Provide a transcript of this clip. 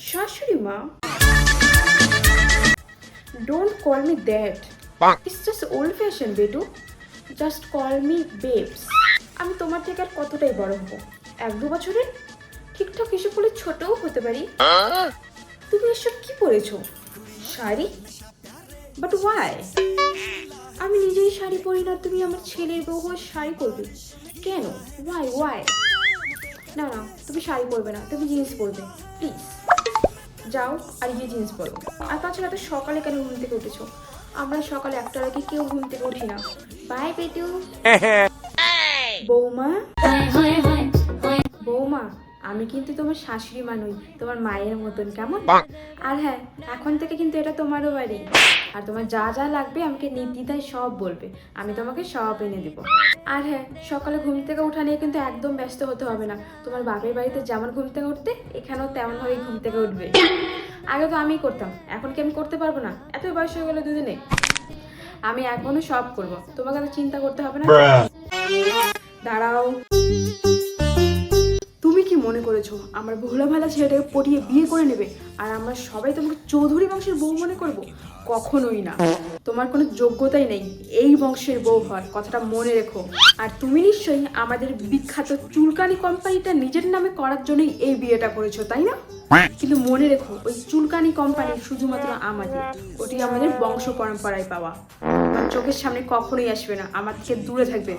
শাশুড়ি মা? Don't call me that. It's just old fashioned, বেটু। Just call me babes. আমি তোমার থেকে আর কতটাই বড় হব? 1-2 বছরের? ঠিকঠাক এসে বলে ছোটও হতে পারি। তুমি এসব কি পরেছো? শাড়ি? But why? আমি নিজেই শাড়ি পরি না, তুমি আমার ছেলের বউ হয়ে শাড়ি পরবে কেন? Why why? না না, তুমি শাড়ি পরবে না, তুমি জিন্স পরবে প্লিজ। যাও আর গিয়ে জিন্স পরো। আর তাছাড়া তো সকালে কেন ঘুম থেকে উঠেছো? আমরা সকালে 1টার আগে কেউ ঘুম থেকে উঠি না। বাই বেটু। বৌমা, বৌমা, আমি কিন্তু তোমার শাশুড়ি মা নই, তোমার মায়ের মতন, কেমন? আর হ্যাঁ, এখন থেকে কিন্তু এটা তোমারও বাড়ি। আর তোমার যা যা লাগবে আমাকে নির্দ্বিধায় সব বলবে, আমি তোমাকে সব এনে দেবো। আর হ্যাঁ, সকালে ঘুম থেকে ওঠা নিয়ে কিন্তু একদম ব্যস্ত হতে হবে না। তোমার বাপের বাড়িতে যেমন ঘুম থেকে উঠতে, এখানেও তেমনভাবেই ঘুম থেকে উঠবে। আগে তো আমিই করতাম, এখন কি আমি করতে পারবো না? এত বয়স হয়ে গেলো দুদিনে। আমি এখনো সব করবো, তোমাকে তো চিন্তা করতে হবে না। দাঁড়াও, তুমি কি মনে করেছো আমার ভোলা ভালা ছেলেটাকে পটিয়ে বিয়ে করে নেবে আর আমরা সবাই তোমাকে চৌধুরী বংশের বউ মনে করব? কখনোই না। তোমার কোনো যোগ্যতাই নেই এই বংশের বউ হওয়ার, কথাটা মনে রেখো। আর তুমি নিশ্চয়ই আমাদের বিখ্যাত চুলকানি কোম্পানিটা নিজের নামে করার জন্যই এই বিয়েটা করেছো, তাই না? কিন্তু মনে রেখো, ওই চুলকানি কোম্পানি শুধুমাত্র আমাদের, ওটি আমাদের বংশ পরম্পরায় পাওয়া। আমার চোখের সামনে কখনোই আসবে না, আমার থেকে দূরে থাকবে।